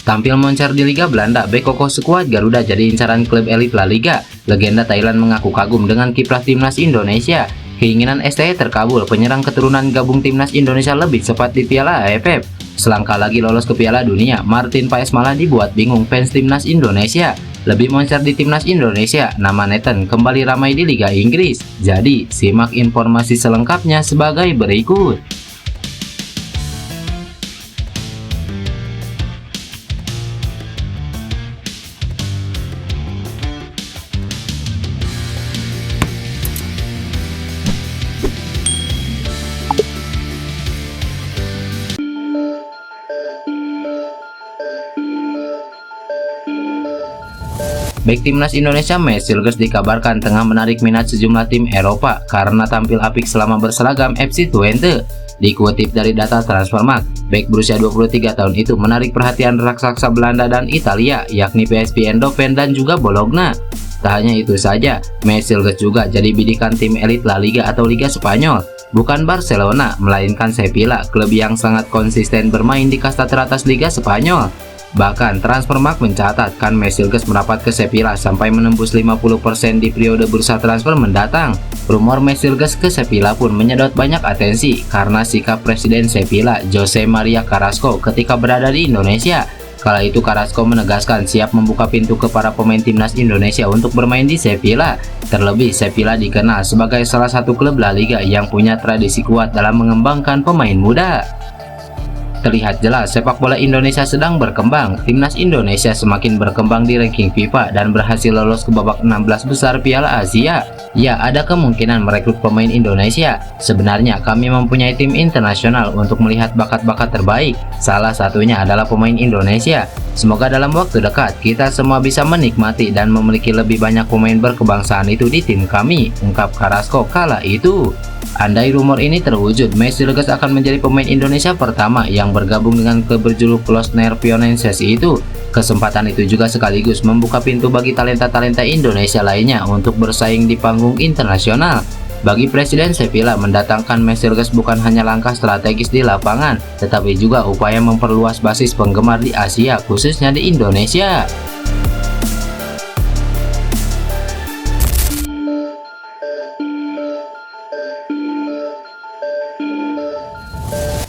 Tampil moncer di Liga Belanda, bek kokoh skuad Garuda jadi incaran klub elit La Liga. Legenda Thailand mengaku kagum dengan kiprah timnas Indonesia. Keinginan STY terkabul, penyerang keturunan gabung timnas Indonesia lebih cepat di Piala AFF. Selangkah lagi lolos ke Piala Dunia, Martin Paes malah dibuat bingung fans timnas Indonesia. Lebih moncer di timnas Indonesia, nama Nathan kembali ramai di Liga Inggris. Jadi, simak informasi selengkapnya sebagai berikut. Bek timnas Indonesia Matt Silgers dikabarkan tengah menarik minat sejumlah tim Eropa karena tampil apik selama berseragam FC Twente. Dikutip dari data Transfermarkt, bek berusia 23 tahun itu menarik perhatian raksasa Belanda dan Italia, yakni PSV Eindhoven dan juga Bologna. Tak hanya itu saja, Matt Silgers juga jadi bidikan tim elit La Liga atau Liga Spanyol. Bukan Barcelona, melainkan Sevilla, klub yang sangat konsisten bermain di kasta teratas Liga Spanyol. Bahkan Transfermarkt mencatatkan Matt Silgers merapat ke Sevilla sampai menembus 50% di periode bursa transfer mendatang. Rumor Matt Silgers ke Sevilla pun menyedot banyak atensi karena sikap Presiden Sevilla, Jose Maria Carrasco, ketika berada di Indonesia. Kala itu Carrasco menegaskan siap membuka pintu ke para pemain timnas Indonesia untuk bermain di Sevilla. Terlebih Sevilla dikenal sebagai salah satu klub La Liga yang punya tradisi kuat dalam mengembangkan pemain muda. Terlihat jelas sepak bola Indonesia sedang berkembang. Timnas Indonesia semakin berkembang di ranking FIFA dan berhasil lolos ke babak 16 besar Piala Asia. Ya, ada kemungkinan merekrut pemain Indonesia. Sebenarnya kami mempunyai tim internasional untuk melihat bakat-bakat terbaik. Salah satunya adalah pemain Indonesia. Semoga dalam waktu dekat kita semua bisa menikmati dan memiliki lebih banyak pemain berkebangsaan itu di tim kami, ungkap Carrasco kala itu. Andai rumor ini terwujud, Matt Silgers akan menjadi pemain Indonesia pertama yang bergabung dengan klub berjuluk Losner Pionenses itu. Kesempatan itu juga sekaligus membuka pintu bagi talenta-talenta Indonesia lainnya untuk bersaing di panggung internasional. Bagi Presiden Sevilla, mendatangkan Matt Silgers bukan hanya langkah strategis di lapangan, tetapi juga upaya memperluas basis penggemar di Asia, khususnya di Indonesia.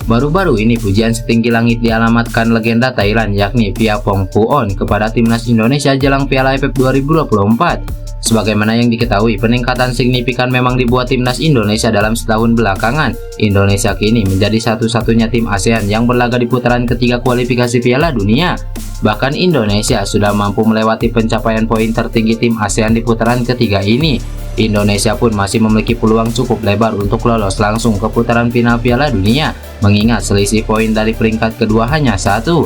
Baru-baru ini pujian setinggi langit dialamatkan legenda Thailand yakni Viapongpuon kepada timnas Indonesia jelang Piala AFF 2024. Sebagaimana yang diketahui, peningkatan signifikan memang dibuat timnas Indonesia dalam setahun belakangan. Indonesia kini menjadi satu-satunya tim ASEAN yang berlaga di putaran ketiga kualifikasi Piala Dunia. Bahkan Indonesia sudah mampu melewati pencapaian poin tertinggi tim ASEAN di putaran ketiga ini. Indonesia pun masih memiliki peluang cukup lebar untuk lolos langsung ke putaran final Piala Dunia, mengingat selisih poin dari peringkat kedua hanya satu.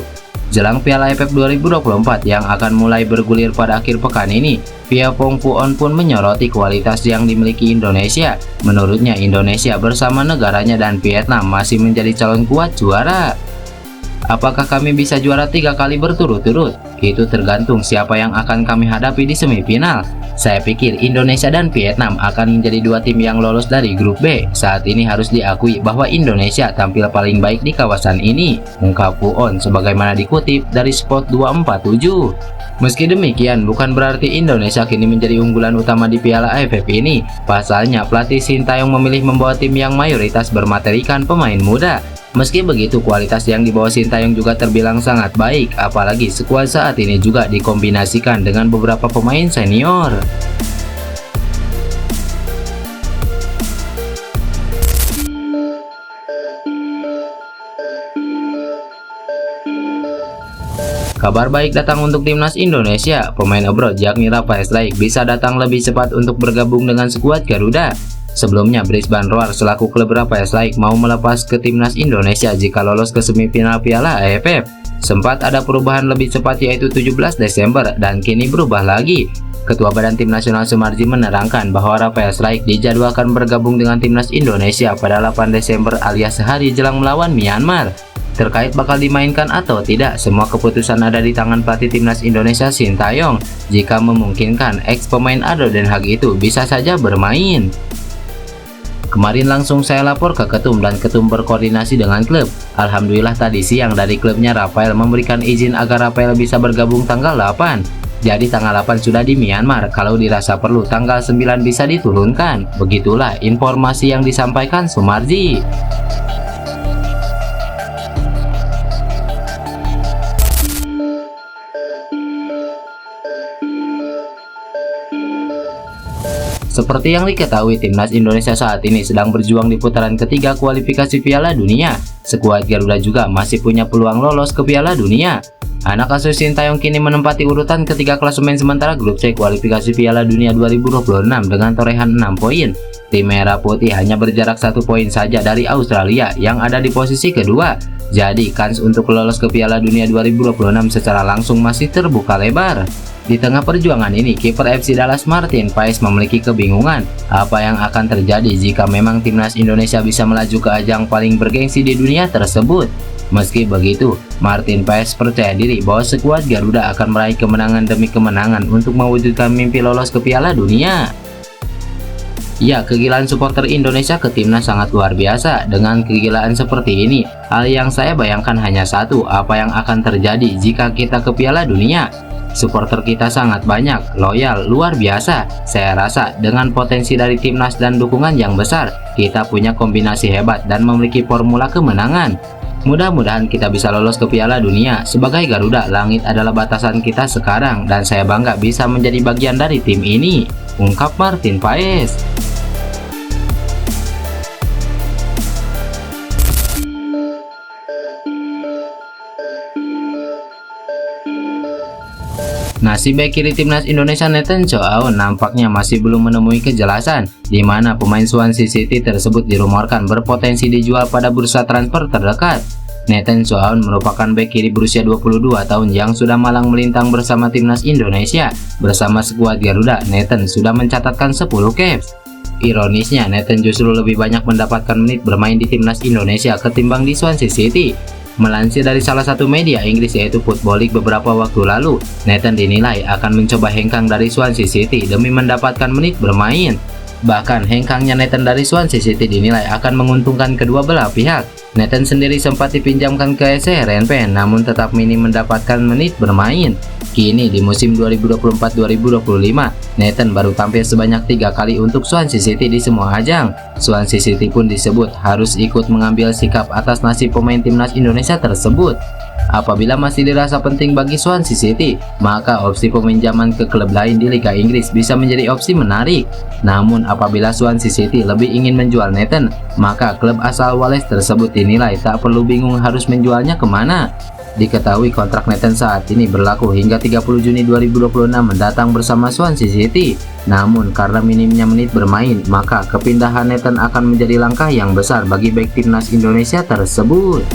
Jelang Piala AFF 2024 yang akan mulai bergulir pada akhir pekan ini, Viapongpuon pun menyoroti kualitas yang dimiliki Indonesia. Menurutnya, Indonesia bersama negaranya dan Vietnam masih menjadi calon kuat juara. Apakah kami bisa juara 3 kali berturut-turut? Itu tergantung siapa yang akan kami hadapi di semifinal. Saya pikir Indonesia dan Vietnam akan menjadi dua tim yang lolos dari grup B. Saat ini harus diakui bahwa Indonesia tampil paling baik di kawasan ini, ungkap Puon sebagaimana dikutip dari Sport 247. Meski demikian, bukan berarti Indonesia kini menjadi unggulan utama di Piala AFF ini. Pasalnya, pelatih Sintayong memilih membawa tim yang mayoritas bermaterikan pemain muda. Meski begitu, kualitas yang dibawa Sintayong juga terbilang sangat baik, apalagi skuad saat ini juga dikombinasikan dengan beberapa pemain senior. Kabar baik datang untuk timnas Indonesia. Pemain abroad yakni Rafael Struijk bisa datang lebih cepat untuk bergabung dengan skuad Garuda. Sebelumnya, Brisbane Roar selaku klub Rafael Struijk mau melepas ke timnas Indonesia jika lolos ke semifinal Piala AFF. Sempat ada perubahan lebih cepat yaitu 17 Desember dan kini berubah lagi. Ketua Badan Tim Nasional Sumarji menerangkan bahwa Rafael Struijk dijadwalkan bergabung dengan timnas Indonesia pada 8 Desember alias sehari jelang melawan Myanmar. Terkait bakal dimainkan atau tidak, semua keputusan ada di tangan pelatih timnas Indonesia Sintayong. Jika memungkinkan, ex pemain Ado Den Haag itu bisa saja bermain. Kemarin langsung saya lapor ke ketum dan ketum berkoordinasi dengan klub. Alhamdulillah tadi siang dari klubnya Rafael memberikan izin agar Rafael bisa bergabung tanggal 8. Jadi tanggal 8 sudah di Myanmar, kalau dirasa perlu tanggal 9 bisa diturunkan. Begitulah informasi yang disampaikan Sumarji. Seperti yang diketahui, timnas Indonesia saat ini sedang berjuang di putaran ketiga kualifikasi Piala Dunia. Skuad Garuda juga masih punya peluang lolos ke Piala Dunia. Anak asuh Sintayong kini menempati urutan ketiga klasemen sementara grup C kualifikasi Piala Dunia 2026 dengan torehan 6 poin. Tim Merah Putih hanya berjarak 1 poin saja dari Australia yang ada di posisi kedua. Jadi kans untuk lolos ke Piala Dunia 2026 secara langsung masih terbuka lebar. Di tengah perjuangan ini, kiper FC Dallas Martin Paes memiliki kebingungan apa yang akan terjadi jika memang timnas Indonesia bisa melaju ke ajang paling bergengsi di dunia tersebut. Meski begitu, Martin Paes percaya diri bahwa skuad Garuda akan meraih kemenangan demi kemenangan untuk mewujudkan mimpi lolos ke Piala Dunia. Ya, kegilaan supporter Indonesia ke timnas sangat luar biasa. Dengan kegilaan seperti ini, hal yang saya bayangkan hanya satu, apa yang akan terjadi jika kita ke Piala Dunia. Supporter kita sangat banyak, loyal, luar biasa. Saya rasa dengan potensi dari timnas dan dukungan yang besar, kita punya kombinasi hebat dan memiliki formula kemenangan. Mudah-mudahan kita bisa lolos ke Piala Dunia. Sebagai Garuda, langit adalah batasan kita sekarang dan saya bangga bisa menjadi bagian dari tim ini, ungkap Martin Paes. Nasib bek kiri timnas Indonesia Nathan Chow nampaknya masih belum menemui kejelasan, di mana pemain Swansea City tersebut dirumorkan berpotensi dijual pada bursa transfer terdekat. Nathan Chow merupakan bek kiri berusia 22 tahun yang sudah malang melintang bersama timnas Indonesia. Bersama skuad Garuda, Nathan sudah mencatatkan 10 caps. Ironisnya, Nathan justru lebih banyak mendapatkan menit bermain di timnas Indonesia ketimbang di Swansea City. Melansir dari salah satu media Inggris yaitu Footballic beberapa waktu lalu, Nathan dinilai akan mencoba hengkang dari Swansea City demi mendapatkan menit bermain. Bahkan hengkangnya Nathan dari Swansea City dinilai akan menguntungkan kedua belah pihak. Nathan sendiri sempat dipinjamkan ke SC Rennes namun tetap minim mendapatkan menit bermain. Kini di musim 2024-2025, Nathan baru tampil sebanyak 3 kali untuk Swansea City di semua ajang. Swansea City pun disebut harus ikut mengambil sikap atas nasib pemain timnas Indonesia tersebut. Apabila masih dirasa penting bagi Swansea City, maka opsi peminjaman ke klub lain di Liga Inggris bisa menjadi opsi menarik. Namun apabila Swansea City lebih ingin menjual Nathan, maka klub asal Wales tersebut dinilai tak perlu bingung harus menjualnya kemana. Diketahui kontrak Nathan saat ini berlaku hingga 30 Juni 2026 mendatang bersama Swansea City. Namun karena minimnya menit bermain, maka kepindahan Nathan akan menjadi langkah yang besar bagi bek timnas Indonesia tersebut.